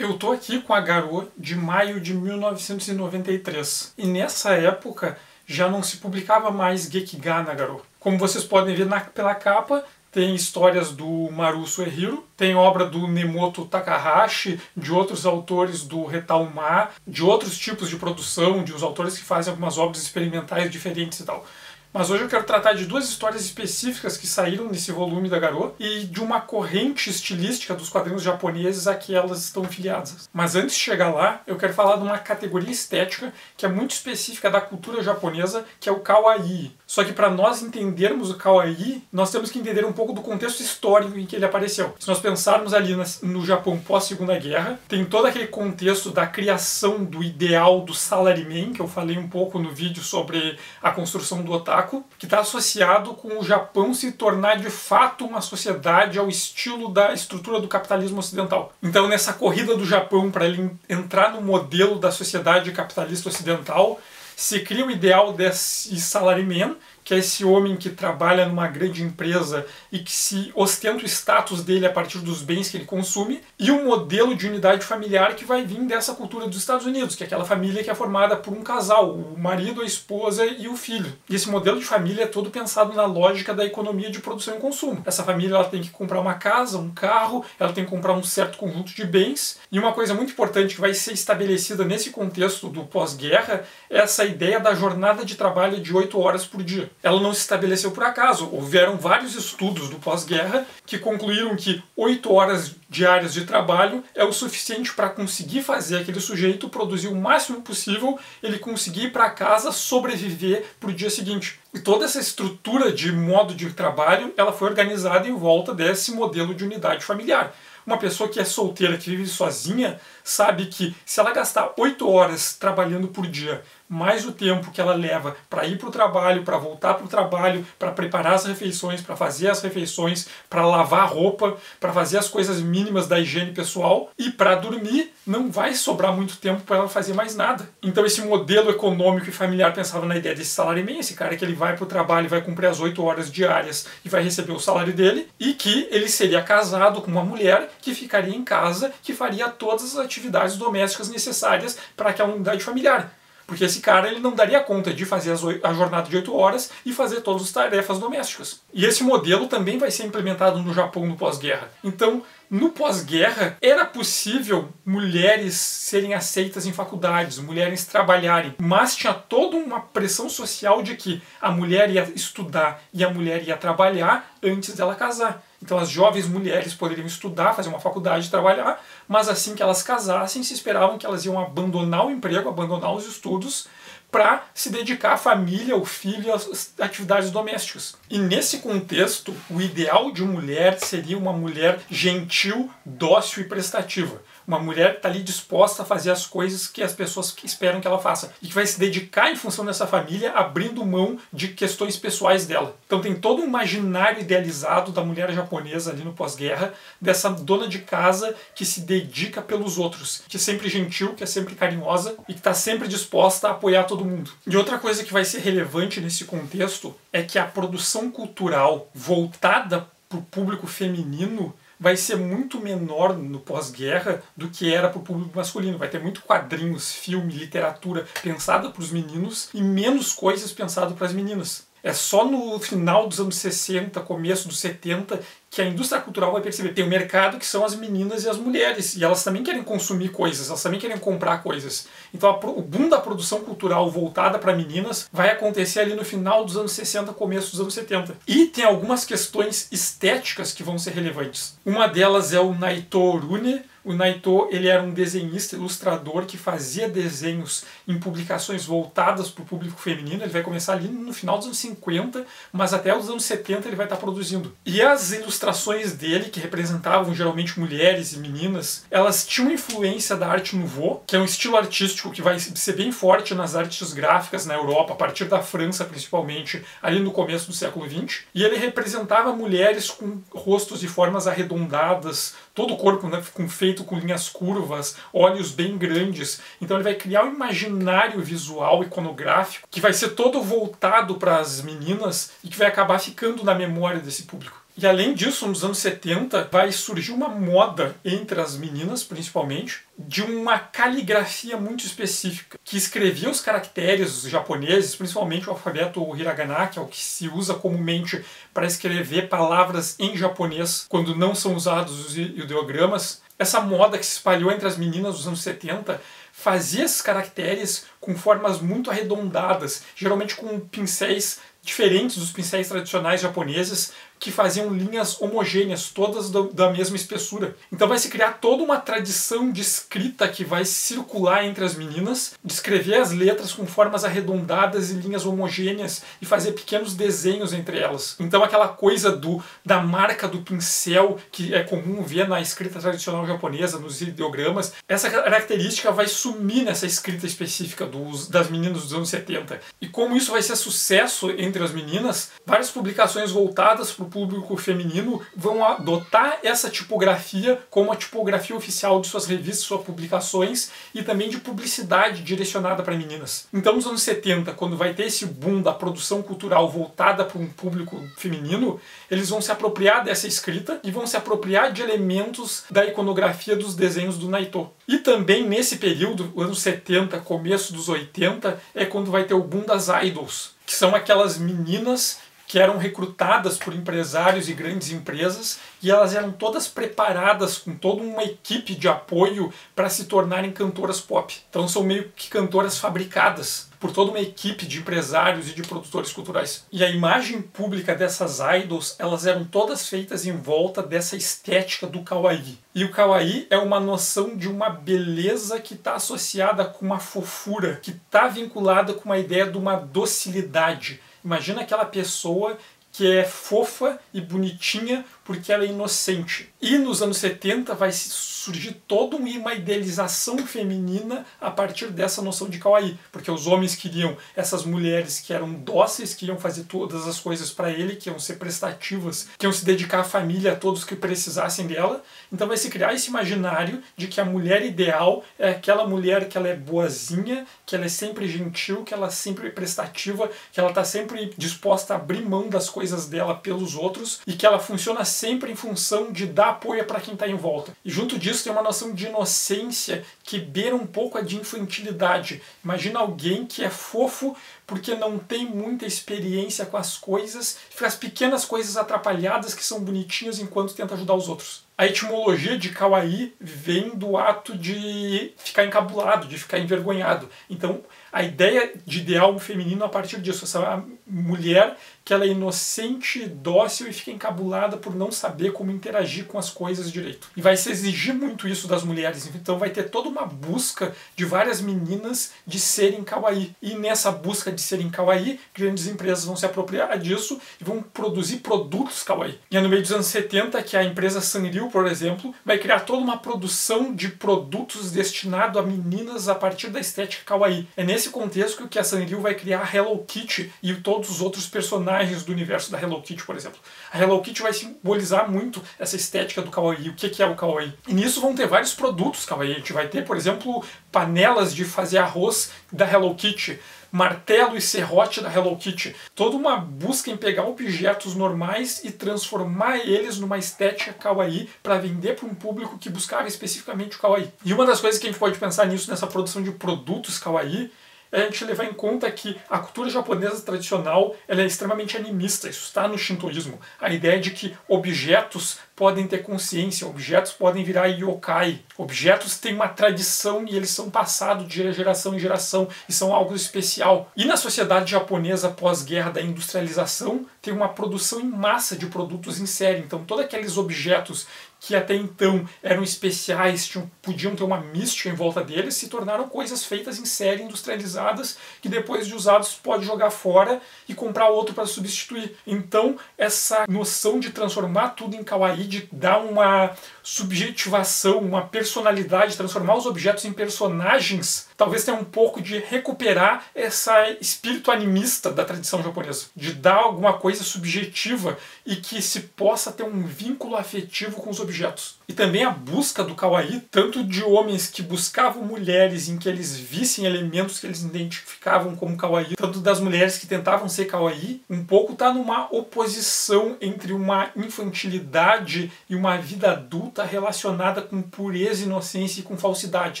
Eu tô aqui com a Garou de maio de 1993 e nessa época já não se publicava mais Gekiga na Garou. Como vocês podem ver pela capa, tem histórias do Maru Suehiro, tem obra do Nemoto Takahashi, de outros autores do Retauma, de outros tipos de produção, de os autores que fazem algumas obras experimentais diferentes e tal. Mas hoje eu quero tratar de duas histórias específicas que saíram nesse volume da Garou e de uma corrente estilística dos quadrinhos japoneses a que elas estão filiadas. Mas antes de chegar lá, eu quero falar de uma categoria estética que é muito específica da cultura japonesa, que é o kawaii. Só que para nós entendermos o kawaii, nós temos que entender um pouco do contexto histórico em que ele apareceu. Se nós pensarmos ali no Japão pós-Segunda Guerra, tem todo aquele contexto da criação do ideal do salaryman, que eu falei um pouco no vídeo sobre a construção do otaku, que está associado com o Japão se tornar de fato uma sociedade ao estilo da estrutura do capitalismo ocidental. Então, nessa corrida do Japão para ele entrar no modelo da sociedade capitalista ocidental, se cria o ideal desse salaryman, que é esse homem que trabalha numa grande empresa e que se ostenta o status dele a partir dos bens que ele consome, e um modelo de unidade familiar que vai vir dessa cultura dos Estados Unidos, que é aquela família que é formada por um casal, o marido, a esposa e o filho. E esse modelo de família é todo pensado na lógica da economia de produção e consumo. Essa família ela tem que comprar uma casa, um carro, ela tem que comprar um certo conjunto de bens, e uma coisa muito importante que vai ser estabelecida nesse contexto do pós-guerra é essa ideia da jornada de trabalho de 8 horas por dia. Ela não se estabeleceu por acaso. Houveram vários estudos do pós-guerra que concluíram que 8 horas diárias de trabalho é o suficiente para conseguir fazer aquele sujeito produzir o máximo possível, ele conseguir ir para casa, sobreviver para o dia seguinte. E toda essa estrutura de modo de trabalho, ela foi organizada em volta desse modelo de unidade familiar. Uma pessoa que é solteira, que vive sozinha, sabe que se ela gastar 8 horas trabalhando por dia, mais o tempo que ela leva para ir para o trabalho, para voltar para o trabalho, para preparar as refeições, para fazer as refeições, para lavar a roupa, para fazer as coisas mínimas da higiene pessoal e para dormir, não vai sobrar muito tempo para ela fazer mais nada. Então esse modelo econômico e familiar pensava na ideia desse salaryman, esse cara que ele vai para o trabalho e vai cumprir as 8 horas diárias e vai receber o salário dele, e que ele seria casado com uma mulher que ficaria em casa, que faria todas as atividades domésticas necessárias para aquela unidade familiar. Porque esse cara ele não daria conta de fazer a jornada de 8 horas e fazer todas as tarefas domésticas. E esse modelo também vai ser implementado no Japão no pós-guerra. Então, no pós-guerra, era possível mulheres serem aceitas em faculdades, mulheres trabalharem, mas tinha toda uma pressão social de que a mulher ia estudar e a mulher ia trabalhar antes dela casar. Então as jovens mulheres poderiam estudar, fazer uma faculdade e trabalhar, mas assim que elas casassem, se esperavam que elas iam abandonar o emprego, abandonar os estudos, para se dedicar à família, ao filho e às atividades domésticas. E nesse contexto, o ideal de mulher seria uma mulher gentil, dócil e prestativa. Uma mulher que está ali disposta a fazer as coisas que as pessoas esperam que ela faça. E que vai se dedicar em função dessa família, abrindo mão de questões pessoais dela. Então tem todo um imaginário idealizado da mulher japonesa ali no pós-guerra, dessa dona de casa que se dedica pelos outros, que é sempre gentil, que é sempre carinhosa e que está sempre disposta a apoiar todo mundo. E outra coisa que vai ser relevante nesse contexto é que a produção cultural voltada para o público feminino vai ser muito menor no pós-guerra do que era para o público masculino. Vai ter muito quadrinhos, filme, literatura pensada para os meninos e menos coisas pensadas para as meninas. É só no final dos anos 60, começo dos 70, que a indústria cultural vai perceber. Tem um mercado que são as meninas e as mulheres, e elas também querem consumir coisas, elas também querem comprar coisas. Então o boom da produção cultural voltada para meninas vai acontecer ali no final dos anos 60, começo dos anos 70. E tem algumas questões estéticas que vão ser relevantes. Uma delas é o Naito Rune. O Naito ele era um desenhista, ilustrador que fazia desenhos em publicações voltadas para o público feminino. Ele vai começar ali no final dos anos 50, mas até os anos 70 ele vai estar produzindo. E as ilustrações dele, que representavam geralmente mulheres e meninas, elas tinham influência da Arte Nouveau, que é um estilo artístico que vai ser bem forte nas artes gráficas na Europa, a partir da França principalmente, ali no começo do século XX. E ele representava mulheres com rostos e formas arredondadas, todo o corpo, né, feito com linhas curvas, olhos bem grandes. Então ele vai criar um imaginário visual iconográfico que vai ser todo voltado para as meninas e que vai acabar ficando na memória desse público. E além disso, nos anos 70, vai surgir uma moda entre as meninas, principalmente, de uma caligrafia muito específica, que escrevia os caracteres japoneses, principalmente o alfabeto hiragana, que é o que se usa comumente para escrever palavras em japonês, quando não são usados os ideogramas. Essa moda que se espalhou entre as meninas dos anos 70 fazia esses caracteres com formas muito arredondadas, geralmente com pincéis diferentes dos pincéis tradicionais japoneses, que faziam linhas homogêneas, todas da mesma espessura. Então vai se criar toda uma tradição de escrita que vai circular entre as meninas, de escrever as letras com formas arredondadas e linhas homogêneas e fazer pequenos desenhos entre elas. Então aquela coisa da marca do pincel, que é comum ver na escrita tradicional japonesa, nos ideogramas, essa característica vai sumir nessa escrita específica das meninas dos anos 70. E como isso vai ser sucesso entre as meninas, várias publicações voltadas para o público feminino vão adotar essa tipografia como a tipografia oficial de suas revistas, suas publicações e também de publicidade direcionada para meninas. Então nos anos 70, quando vai ter esse boom da produção cultural voltada para um público feminino, eles vão se apropriar dessa escrita e vão se apropriar de elementos da iconografia dos desenhos do Naitô. E também nesse período, anos 70, começo dos 80, é quando vai ter o boom das idols, que são aquelas meninas que eram recrutadas por empresários e grandes empresas, e elas eram todas preparadas com toda uma equipe de apoio para se tornarem cantoras pop. Então são meio que cantoras fabricadas por toda uma equipe de empresários e de produtores culturais. E a imagem pública dessas idols, elas eram todas feitas em volta dessa estética do kawaii. E o kawaii é uma noção de uma beleza que está associada com uma fofura, que está vinculada com uma ideia de uma docilidade. Imagina aquela pessoa que é fofa e bonitinha porque ela é inocente. E nos anos 70 vai surgir toda uma idealização feminina a partir dessa noção de kawaii, porque os homens queriam essas mulheres que eram dóceis, que iam fazer todas as coisas para ele, que iam ser prestativas, que iam se dedicar à família, a todos que precisassem dela. Então vai se criar esse imaginário de que a mulher ideal é aquela mulher que ela é boazinha, que ela é sempre gentil, que ela é sempre prestativa, que ela está sempre disposta a abrir mão das coisas dela pelos outros e que ela funciona sempre em função de dar apoio para quem está em volta. E junto disso tem uma noção de inocência que beira um pouco a de infantilidade. Imagina alguém que é fofo porque não tem muita experiência com as coisas, fica as pequenas coisas atrapalhadas que são bonitinhas enquanto tenta ajudar os outros. A etimologia de kawaii vem do ato de ficar encabulado, de ficar envergonhado. Então, a ideia de ideal feminino a partir disso, essa mulher que ela é inocente, dócil e fica encabulada por não saber como interagir com as coisas direito. E vai se exigir muito isso das mulheres, então vai ter toda uma busca de várias meninas de serem kawaii. E nessa busca de serem kawaii, grandes empresas vão se apropriar disso e vão produzir produtos kawaii. E é no meio dos anos 70 que a empresa Sanrio, por exemplo, vai criar toda uma produção de produtos destinado a meninas a partir da estética kawaii. É nesse contexto que a Sanrio vai criar a Hello Kitty e todos os outros personagens do universo da Hello Kitty, por exemplo. A Hello Kitty vai simbolizar muito essa estética do kawaii, o que é o kawaii. E nisso vão ter vários produtos kawaii. A gente vai ter, por exemplo, panelas de fazer arroz da Hello Kitty, martelo e serrote da Hello Kitty. Toda uma busca em pegar objetos normais e transformar eles numa estética kawaii para vender para um público que buscava especificamente o kawaii. E uma das coisas que a gente pode pensar nisso, nessa produção de produtos kawaii, é a gente levar em conta que a cultura japonesa tradicional ela é extremamente animista, isso está no shintoísmo. A ideia de que objetos podem ter consciência, objetos podem virar yokai, objetos têm uma tradição e eles são passados de geração em geração e são algo especial. E na sociedade japonesa pós-guerra da industrialização tem uma produção em massa de produtos em série, então todos aqueles objetos que até então eram especiais, podiam ter uma mística em volta deles, se tornaram coisas feitas em série, industrializadas, que depois de usados pode jogar fora e comprar outro para substituir. Então essa noção de transformar tudo em kawaii, de dar uma subjetivação, uma personalidade, transformar os objetos em personagens, talvez tenha um pouco de recuperar esse espírito animista da tradição japonesa, de dar alguma coisa subjetiva e que se possa ter um vínculo afetivo com os objetos. E também a busca do kawaii, tanto de homens que buscavam mulheres em que eles vissem elementos que eles identificavam como kawaii, tanto das mulheres que tentavam ser kawaii, um pouco está numa oposição entre uma infantilidade e uma vida adulta relacionada com pureza, inocência e com falsidade.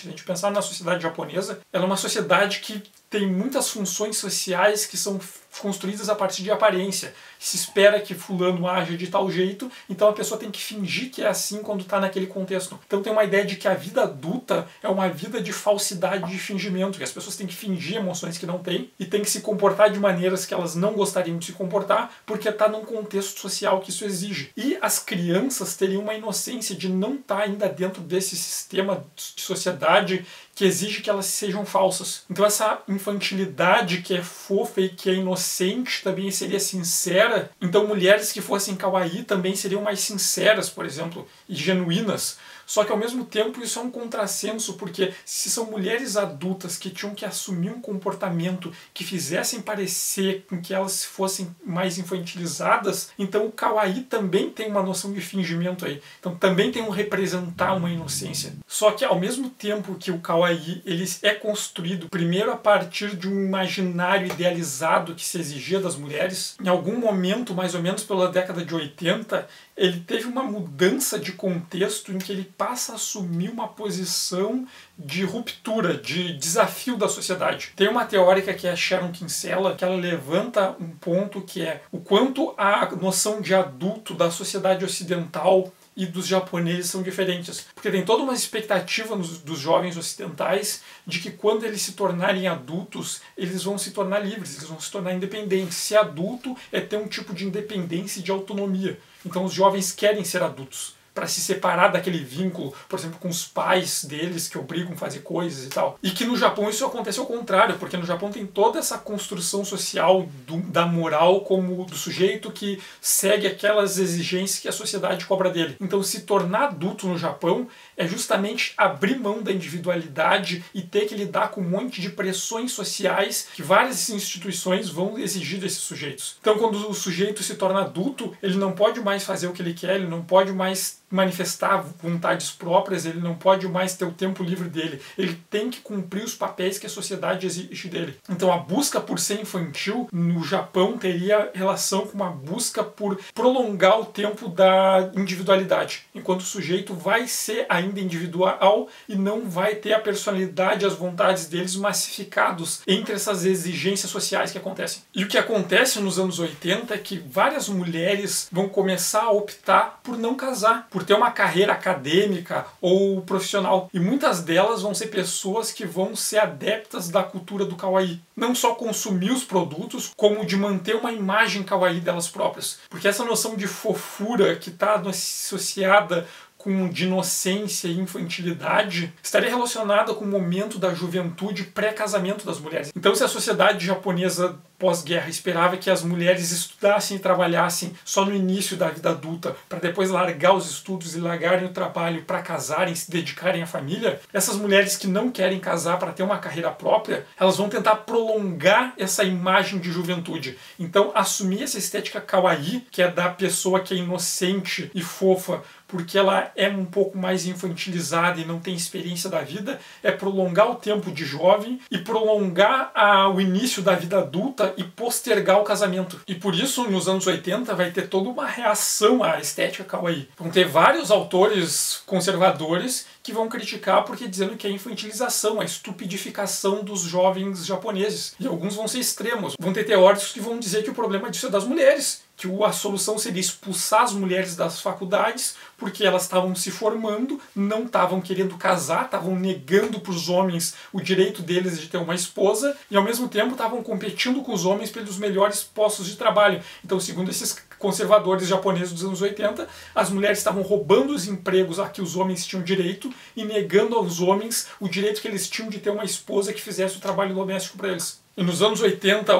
Se a gente pensar na sociedade japonesa, ela é uma sociedade que tem muitas funções sociais que são construídas a partir de aparência. Se espera que fulano age de tal jeito, então a pessoa tem que fingir que é assim quando está naquele contexto. Então tem uma ideia de que a vida adulta é uma vida de falsidade, de fingimento, que as pessoas têm que fingir emoções que não têm e têm que se comportar de maneiras que elas não gostariam de se comportar, porque está num contexto social que isso exige. E as crianças teriam uma inocência de não estar ainda dentro desse sistema de sociedade que exige que elas sejam falsas. Então essa infantilidade que é fofa e que é inocente também seria sincera. Então mulheres que fossem kawaii também seriam mais sinceras, por exemplo, e genuínas. Só que ao mesmo tempo isso é um contrassenso, porque se são mulheres adultas que tinham que assumir um comportamento que fizessem parecer com que elas fossem mais infantilizadas, então o kawaii também tem uma noção de fingimento aí. Então também tem um representar uma inocência. Só que ao mesmo tempo que o kawaii ele é construído primeiro a partir de um imaginário idealizado que se exigia das mulheres, em algum momento, mais ou menos pela década de 80, ele teve uma mudança de contexto em que ele passa a assumir uma posição de ruptura, de desafio da sociedade. Tem uma teórica que é a Sharon Kinsella, que ela levanta um ponto que é o quanto a noção de adulto da sociedade ocidental e dos japoneses são diferentes. Porque tem toda uma expectativa dos jovens ocidentais de que quando eles se tornarem adultos, eles vão se tornar livres, eles vão se tornar independentes. Ser adulto é ter um tipo de independência e de autonomia. Então os jovens querem ser adultos para se separar daquele vínculo, por exemplo, com os pais deles que obrigam a fazer coisas e tal. E que no Japão isso acontece ao contrário, porque no Japão tem toda essa construção social da moral como do sujeito que segue aquelas exigências que a sociedade cobra dele. Então se tornar adulto no Japão é justamente abrir mão da individualidade e ter que lidar com um monte de pressões sociais que várias instituições vão exigir desses sujeitos. Então quando o sujeito se torna adulto, ele não pode mais fazer o que ele quer, ele não pode mais manifestar vontades próprias, ele não pode mais ter o tempo livre dele, ele tem que cumprir os papéis que a sociedade exige dele. Então a busca por ser infantil no Japão teria relação com uma busca por prolongar o tempo da individualidade, enquanto o sujeito vai ser ainda individual e não vai ter a personalidade e as vontades deles massificados entre essas exigências sociais que acontecem. E o que acontece nos anos 80 é que várias mulheres vão começar a optar por não casar, por ter uma carreira acadêmica ou profissional. E muitas delas vão ser pessoas que vão ser adeptas da cultura do kawaii. Não só consumir os produtos, como de manter uma imagem kawaii delas próprias. Porque essa noção de fofura que está associada de inocência e infantilidade, estaria relacionada com o momento da juventude pré-casamento das mulheres. Então, se a sociedade japonesa pós-guerra esperava que as mulheres estudassem e trabalhassem só no início da vida adulta, para depois largar os estudos e largarem o trabalho para casarem, se dedicarem à família, essas mulheres que não querem casar para ter uma carreira própria, elas vão tentar prolongar essa imagem de juventude. Então, assumir essa estética kawaii, que é da pessoa que é inocente e fofa, porque ela é um pouco mais infantilizada e não tem experiência da vida, é prolongar o tempo de jovem e prolongar o início da vida adulta e postergar o casamento. E por isso, nos anos 80, vai ter toda uma reação à estética kawaii. Vão ter vários autores conservadores que vão criticar porque dizendo que é infantilização, a estupidificação dos jovens japoneses. E alguns vão ser extremos. Vão ter teóricos que vão dizer que o problema disso é das mulheres, que a solução seria expulsar as mulheres das faculdades porque elas estavam se formando, não estavam querendo casar, estavam negando para os homens o direito deles de ter uma esposa e ao mesmo tempo estavam competindo com os homens pelos melhores postos de trabalho. Então, segundo esses conservadores japoneses dos anos 80, as mulheres estavam roubando os empregos a que os homens tinham direito e negando aos homens o direito que eles tinham de ter uma esposa que fizesse o trabalho doméstico para eles. E nos anos 80,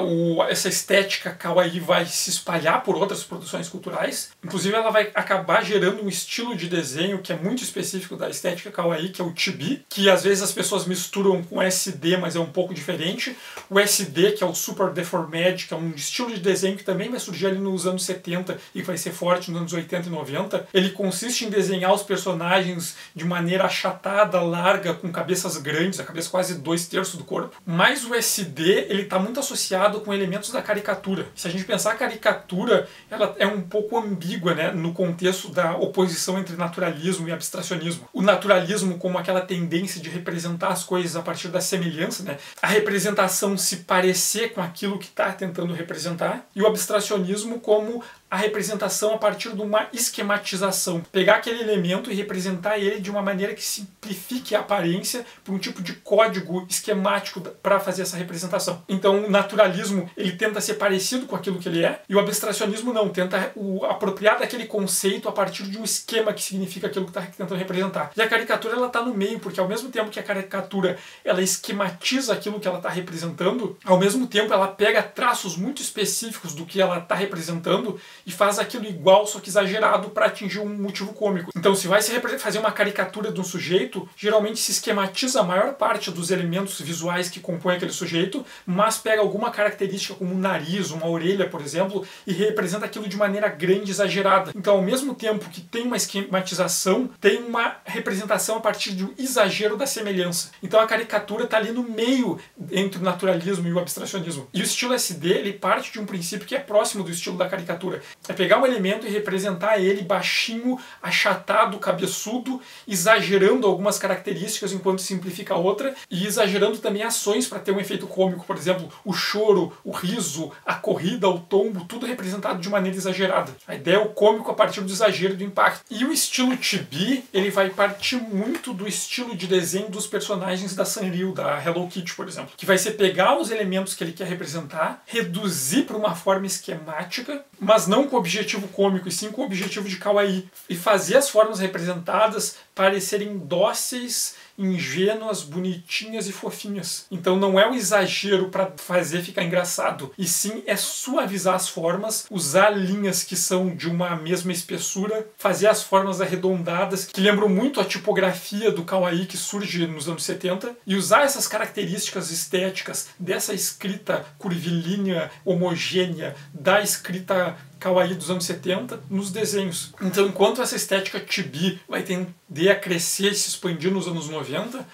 essa estética kawaii vai se espalhar por outras produções culturais. Inclusive, ela vai acabar gerando um estilo de desenho que é muito específico da estética kawaii, que é o chibi, que às vezes as pessoas misturam com SD, mas é um pouco diferente. O SD, que é o Super Deformed, que é um estilo de desenho que também vai surgir ali nos anos 70 e vai ser forte nos anos 80 e 90. Ele consiste em desenhar os personagens de maneira achatada, larga, com cabeças grandes, a cabeça quase 2/3 do corpo. Mas o SD, ele está muito associado com elementos da caricatura. Se a gente pensar a caricatura, ela é um pouco ambígua, né, no contexto da oposição entre naturalismo e abstracionismo. O naturalismo como aquela tendência de representar as coisas a partir da semelhança, né, a representação se parecer com aquilo que está tentando representar, e o abstracionismo como a representação a partir de uma esquematização. Pegar aquele elemento e representar ele de uma maneira que simplifique a aparência por um tipo de código esquemático para fazer essa representação. Então o naturalismo, ele tenta ser parecido com aquilo que ele é, e o abstracionismo não, tenta apropriar daquele conceito a partir de um esquema que significa aquilo que está tentando representar. E a caricatura, ela está no meio, porque ao mesmo tempo que a caricatura, ela esquematiza aquilo que ela está representando, ao mesmo tempo ela pega traços muito específicos do que ela está representando e faz aquilo igual, só que exagerado, para atingir um motivo cômico. Então, se vai se fazer uma caricatura de um sujeito, geralmente se esquematiza a maior parte dos elementos visuais que compõem aquele sujeito, mas pega alguma característica como um nariz, uma orelha, por exemplo, e representa aquilo de maneira grande, exagerada. Então, ao mesmo tempo que tem uma esquematização, tem uma representação a partir de um exagero da semelhança. Então, a caricatura está ali no meio entre o naturalismo e o abstracionismo. E o estilo SD, ele parte de um princípio que é próximo do estilo da caricatura. É pegar um elemento e representar ele baixinho, achatado, cabeçudo, exagerando algumas características enquanto simplifica outra, e exagerando também ações para ter um efeito cômico. Por exemplo, o choro, o riso, a corrida, o tombo, tudo representado de maneira exagerada. A ideia é o cômico a partir do exagero e do impacto. E o estilo chibi, ele vai partir muito do estilo de desenho dos personagens da Sanrio, da Hello Kitty, por exemplo, que vai ser pegar os elementos que ele quer representar, reduzir para uma forma esquemática, mas não com objetivo cômico, e sim com o objetivo de kawaii, e fazer as formas representadas parecerem dóceis, ingênuas, bonitinhas e fofinhas. Então não é um exagero para fazer ficar engraçado, e sim é suavizar as formas, usar linhas que são de uma mesma espessura, fazer as formas arredondadas, que lembram muito a tipografia do kawaii que surge nos anos 70, e usar essas características estéticas dessa escrita curvilínea, homogênea, da escrita kawaii dos anos 70 nos desenhos. Então, enquanto essa estética chibi vai tender a crescer e se expandir nos anos 90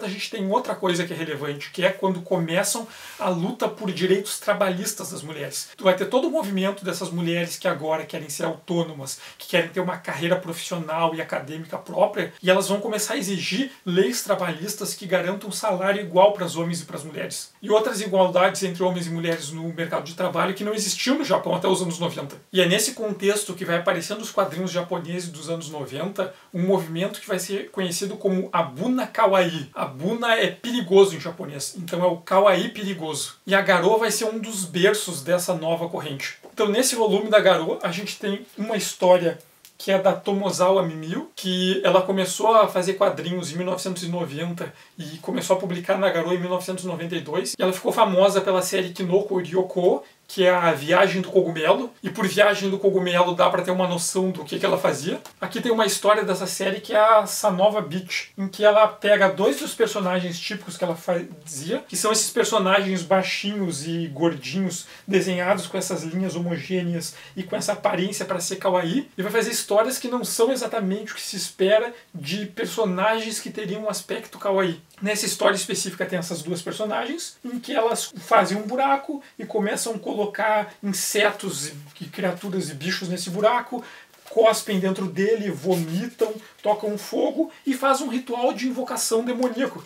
a gente tem outra coisa que é relevante, que é quando começam a luta por direitos trabalhistas das mulheres. Tu vai ter todo o movimento dessas mulheres que agora querem ser autônomas, que querem ter uma carreira profissional e acadêmica própria, e elas vão começar a exigir leis trabalhistas que garantam um salário igual para os homens e para as mulheres. E outras igualdades entre homens e mulheres no mercado de trabalho que não existiam no Japão até os anos 90. E é nesse contexto que vai aparecendo os quadrinhos japoneses dos anos 90, um movimento que vai ser conhecido como Abuna Kawaii. Abuna é perigoso em japonês, então é o kawaii perigoso. E a Garou vai ser um dos berços dessa nova corrente. Então nesse volume da Garou a gente tem uma história que é da Tomozawa Mimio, que ela começou a fazer quadrinhos em 1990 e começou a publicar na Garou em 1992. E ela ficou famosa pela série Kinoko Ryoko, que é a Viagem do Cogumelo, e por Viagem do Cogumelo dá pra ter uma noção do que ela fazia. Aqui tem uma história dessa série que é a Sanova Beach, em que ela pega dois dos personagens típicos que ela fazia, que são esses personagens baixinhos e gordinhos, desenhados com essas linhas homogêneas e com essa aparência para ser kawaii, e vai fazer histórias que não são exatamente o que se espera de personagens que teriam um aspecto kawaii. Nessa história específica tem essas duas personagens, em que elas fazem um buraco e começam a colocar insetos e criaturas e bichos nesse buraco, cospem dentro dele, vomitam, tocam fogo e fazem um ritual de invocação demoníaco.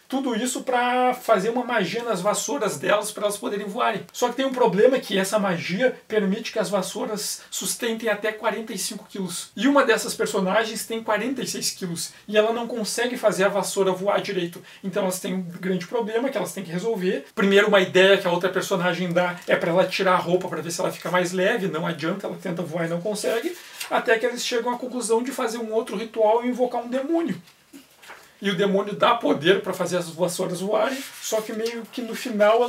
Tudo isso para fazer uma magia nas vassouras delas para elas poderem voarem. Só que tem um problema, que essa magia permite que as vassouras sustentem até 45 quilos. E uma dessas personagens tem 46 quilos. E ela não consegue fazer a vassoura voar direito. Então elas têm um grande problema que elas têm que resolver. Primeiro, uma ideia que a outra personagem dá é para ela tirar a roupa para ver se ela fica mais leve. Não adianta, ela tenta voar e não consegue. Até que eles chegam à conclusão de fazer um outro ritual e invocar um demônio. e o demônio dá poder para fazer as vassouras voarem, só que meio que no final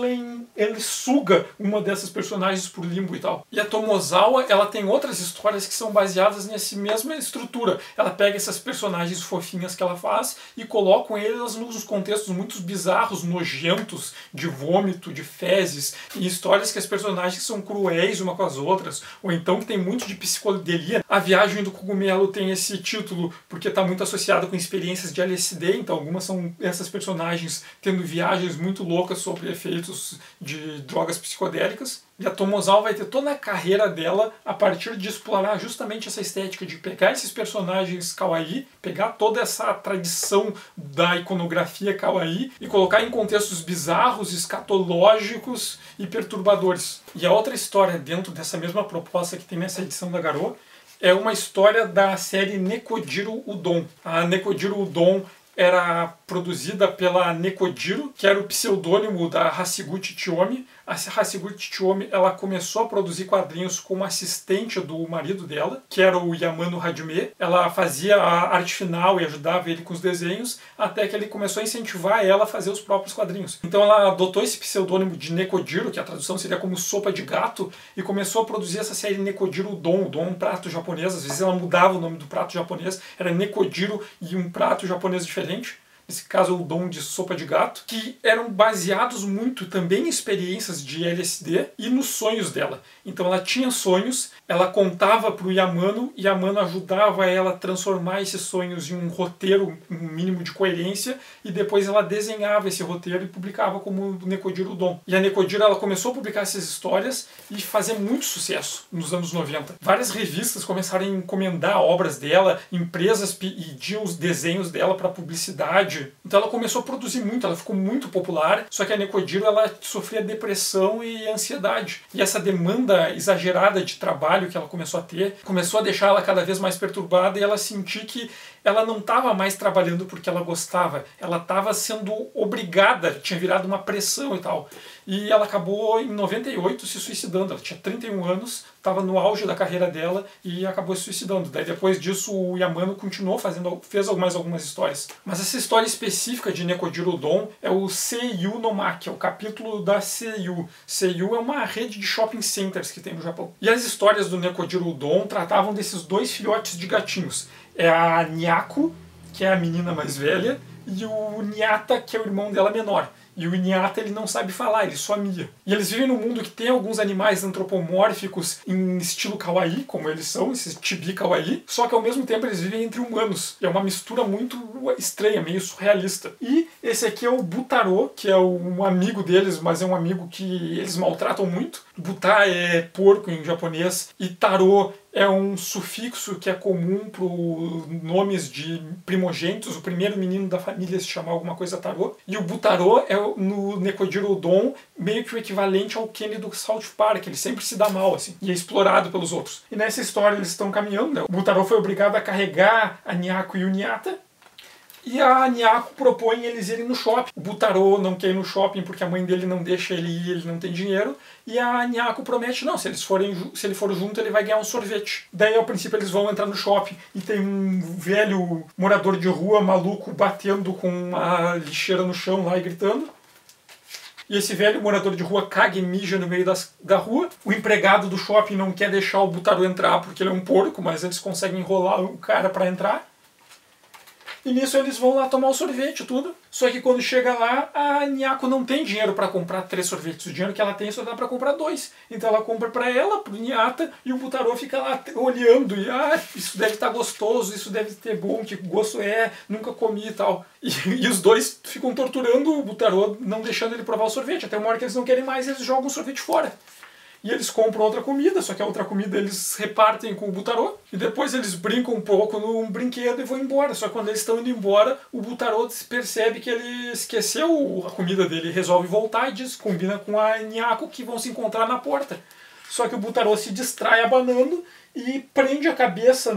ele suga uma dessas personagens por limbo e tal. E a Tomozawa, ela tem outras histórias que são baseadas nessa mesma estrutura. Ela pega essas personagens fofinhas que ela faz e coloca elas nos contextos muito bizarros, nojentos, de vômito, de fezes, e histórias que as personagens são cruéis uma com as outras, ou então que tem muito de psicodelia. A Viagem do Cogumelo tem esse título porque está muito associada com experiências de LSD, então algumas são essas personagens tendo viagens muito loucas sobre efeitos de drogas psicodélicas. E a Tomozawa vai ter toda a carreira dela a partir de explorar justamente essa estética de pegar esses personagens kawaii, pegar toda essa tradição da iconografia kawaii e colocar em contextos bizarros, escatológicos e perturbadores. E a outra história dentro dessa mesma proposta que tem nessa edição da Garou é uma história da série Nekojiro Udon. A Nekojiro Udon era produzida pela Nekojiro, que era o pseudônimo da Hashiguchi Chiyomi. A Hashiguchi Chiyomi, ela começou a produzir quadrinhos como assistente do marido dela, que era o Yamano Hajime. Ela fazia a arte final e ajudava ele com os desenhos, até que ele começou a incentivar ela a fazer os próprios quadrinhos. Então ela adotou esse pseudônimo de Nekojiro, que a tradução seria como sopa de gato, e começou a produzir essa série Nekojiro Udon. Udon é um prato japonês, às vezes ela mudava o nome do prato japonês, era Nekojiro e um prato japonês diferente. Nesse caso, o udon de sopa de gato, que eram baseados muito também em experiências de LSD e nos sonhos dela. Então ela tinha sonhos, ela contava para o Yamano, e Yamano ajudava ela a transformar esses sonhos em um roteiro, um mínimo de coerência, e depois ela desenhava esse roteiro e publicava como Nekojiro Udon. E a Nekojiro, ela começou a publicar essas histórias e fazer muito sucesso nos anos 90. Várias revistas começaram a encomendar obras dela, empresas pediam os desenhos dela para publicidade. Então ela começou a produzir muito, ela ficou muito popular, só que a Nekojiro, ela sofria depressão e ansiedade. E essa demanda exagerada de trabalho que ela começou a ter, começou a deixar ela cada vez mais perturbada, e ela sentiu que ela não estava mais trabalhando porque ela gostava, ela estava sendo obrigada, tinha virado uma pressão e tal. E ela acabou em 98 se suicidando. Ela tinha 31 anos, estava no auge da carreira dela e acabou se suicidando. Daí depois disso o Yamano continuou fez mais algumas histórias. Mas essa história específica de Nekojiro Udon é o Seiyu no Maki, é o capítulo da Seiyu. Seiyu é uma rede de shopping centers que tem no Japão. E as histórias do Nekojiro Udon tratavam desses dois filhotes de gatinhos. É a Nyako, que é a menina mais velha, e o Nyata, que é o irmão dela menor. E o Nyata, ele não sabe falar, ele só mia. E eles vivem num mundo que tem alguns animais antropomórficos em estilo kawaii, como eles são, esses chibi kawaii, só que ao mesmo tempo eles vivem entre humanos. E é uma mistura muito estranha, meio surrealista. E esse aqui é o Butaro, que é um amigo deles, mas é um amigo que eles maltratam muito. Buta é porco em japonês, e Taro é um sufixo que é comum para nomes de primogênitos. O primeiro menino da família se chama alguma coisa Taro. E o Butaro é, no Nekojiro Udon, meio que o equivalente ao Kenny do South Park. Ele sempre se dá mal, assim, e é explorado pelos outros. E nessa história eles estão caminhando, né? O Butaro foi obrigado a carregar a Nyako e o Nyata, e a Nyako propõe eles irem no shopping. O Butaro não quer ir no shopping porque a mãe dele não deixa ele ir, ele não tem dinheiro. E a Nyako promete, não, se ele for junto, ele vai ganhar um sorvete. Daí, ao princípio, eles vão entrar no shopping e tem um velho morador de rua maluco batendo com uma lixeira no chão lá e gritando. E esse velho morador de rua caga e mija no meio da rua. O empregado do shopping não quer deixar o Butaro entrar porque ele é um porco, mas eles conseguem enrolar o cara para entrar. E nisso eles vão lá tomar o sorvete, tudo. Só que quando chega lá, a Nyako não tem dinheiro para comprar 3 sorvetes. O dinheiro que ela tem só dá para comprar 2. Então ela compra para ela, pro Nyata, e o Butaro fica lá olhando. E isso deve estar gostoso, isso deve ter bom, que gosto é, nunca comi e tal. E os dois ficam torturando o Butaro, não deixando ele provar o sorvete. Até uma hora que eles não querem mais, eles jogam o sorvete fora. E eles compram outra comida, só que a outra comida eles repartem com o Butaro. E depois eles brincam um pouco num brinquedo e vão embora. Só que quando eles estão indo embora, o Butaro percebe que ele esqueceu a comida dele. Resolve voltar e combina com a Nyako que vão se encontrar na porta. Só que o Butaro se distrai abanando e prende a cabeça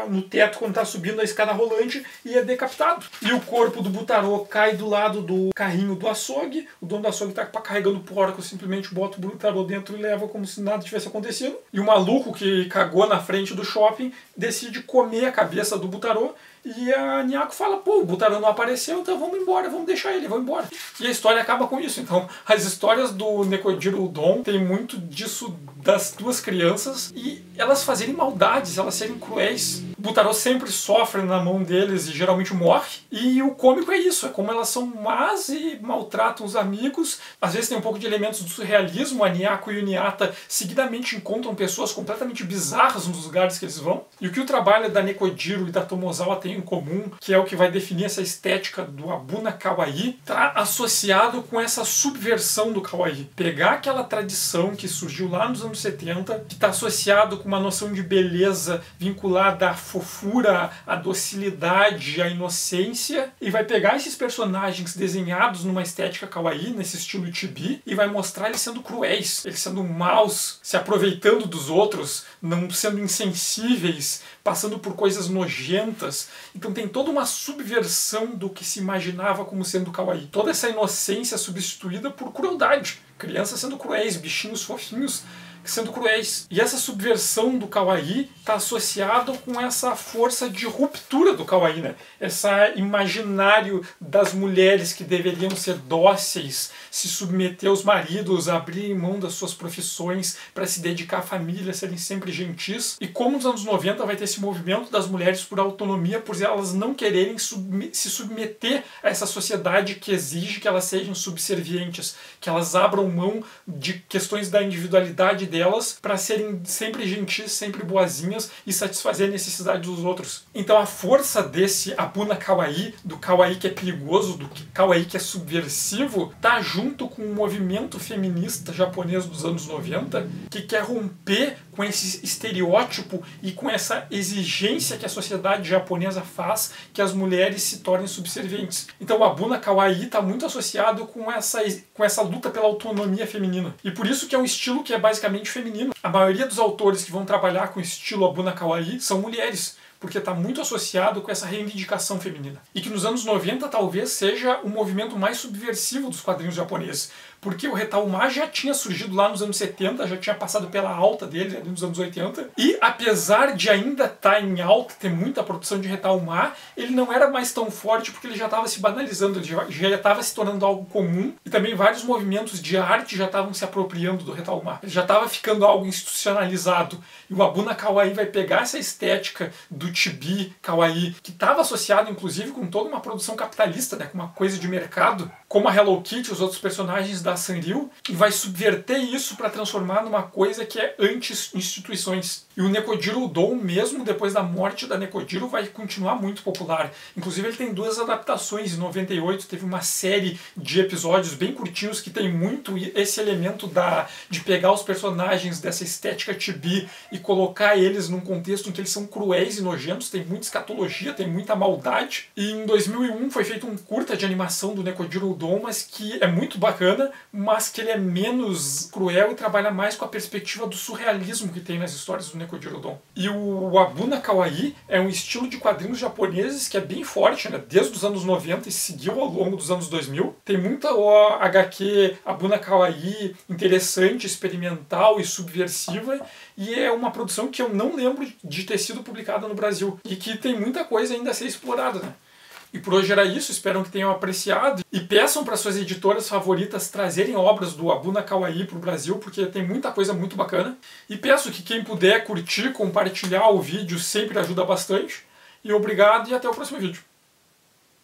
no teto quando está subindo a escada rolante e é decapitado. E o corpo do Butaro cai do lado do carrinho do açougue. O dono do açougue está carregando porco, simplesmente bota o Butaro dentro e leva como se nada tivesse acontecido. E o maluco que cagou na frente do shopping decide comer a cabeça do Butaro E a Nyako fala, pô, o Butarão não apareceu, então vamos embora, vamos deixar ele, vamos embora. E a história acaba com isso. Então, as histórias do Nekojiro Udon tem muito disso das duas crianças e elas fazerem maldades, elas serem cruéis. O Butarão sempre sofre na mão deles e geralmente morre. E o cômico é isso, é como elas são más e maltratam os amigos. Às vezes tem um pouco de elementos do surrealismo. A Nyako e o Niata seguidamente encontram pessoas completamente bizarras nos lugares que eles vão. E o que o trabalho da Nekojiro e da Tomozawa tem em comum, que é o que vai definir essa estética do Abuna Kawaii, está associado com essa subversão do Kawaii. Pegar aquela tradição que surgiu lá nos anos 70, que está associado com uma noção de beleza vinculada à fofura, à docilidade, à inocência, e vai pegar esses personagens desenhados numa estética Kawaii, nesse estilo chibi, e vai mostrar eles sendo cruéis, eles sendo maus, se aproveitando dos outros, não sendo insensíveis, passando por coisas nojentas. Então tem toda uma subversão do que se imaginava como sendo kawaii. Toda essa inocência substituída por crueldade. Crianças sendo cruéis, bichinhos fofinhos sendo cruéis. E essa subversão do kawaii está associado com essa força de ruptura do kawaii, né? Esse imaginário das mulheres que deveriam ser dóceis, se submeter aos maridos, abrir mão das suas profissões para se dedicar à família, serem sempre gentis. E como nos anos 90 vai ter esse movimento das mulheres por autonomia, por elas não quererem se submeter a essa sociedade que exige que elas sejam subservientes, que elas abram mão de questões da individualidade delas para serem sempre gentis, sempre boazinhas e satisfazer a necessidade dos outros. Então a força desse Abuna Kawaii, do kawaii que é perigoso, do kawaii que é subversivo, tá junto com o movimento feminista japonês dos anos 90, que quer romper com esse estereótipo e com essa exigência que a sociedade japonesa faz que as mulheres se tornem subservientes. Então o Abuna Kawaii está muito associado com essa luta pela autonomia feminina. E por isso que é um estilo que é basicamente feminino. A maioria dos autores que vão trabalhar com o estilo Abuna Kawaii são mulheres, porque está muito associado com essa reivindicação feminina. E que nos anos 90 talvez seja o movimento mais subversivo dos quadrinhos japoneses, porque o Retauma já tinha surgido lá nos anos 70, já tinha passado pela alta dele ali nos anos 80, e apesar de ainda estar em alta, ter muita produção de Retauma, ele não era mais tão forte porque ele já estava se banalizando, ele já estava se tornando algo comum, e também vários movimentos de arte já estavam se apropriando do Retauma. Ele já estava ficando algo institucionalizado, e o Abuna Kawaii vai pegar essa estética do chibi kawaii, que estava associado inclusive com toda uma produção capitalista, né, com uma coisa de mercado, como a Hello Kitty e os outros personagens da Sanrio, e vai subverter isso para transformar numa coisa que é anti-instituições. E o Nekojiro Udon, mesmo depois da morte da Nekojiro, vai continuar muito popular. Inclusive ele tem duas adaptações. Em 98 teve uma série de episódios bem curtinhos que tem muito esse elemento de pegar os personagens dessa estética chibi e colocar eles num contexto em que eles são cruéis e nojentos, tem muita escatologia, tem muita maldade. E em 2001 foi feito um curta de animação do Nekojiro Udon, mas que é muito bacana, mas que ele é menos cruel e trabalha mais com a perspectiva do surrealismo que tem nas histórias do Nekojiro Udon. E o Abuna Kawaii é um estilo de quadrinhos japoneses que é bem forte, né? Desde os anos 90 e seguiu ao longo dos anos 2000. Tem muita HQ Abuna Kawaii interessante, experimental e subversiva, e é uma produção que eu não lembro de ter sido publicada no Brasil, e que tem muita coisa ainda a ser explorada, né? E por hoje era isso, espero que tenham apreciado. E peçam para suas editoras favoritas trazerem obras do Abuna Kawaii para o Brasil, porque tem muita coisa muito bacana. E peço que quem puder curtir, compartilhar o vídeo sempre ajuda bastante. E obrigado e até o próximo vídeo.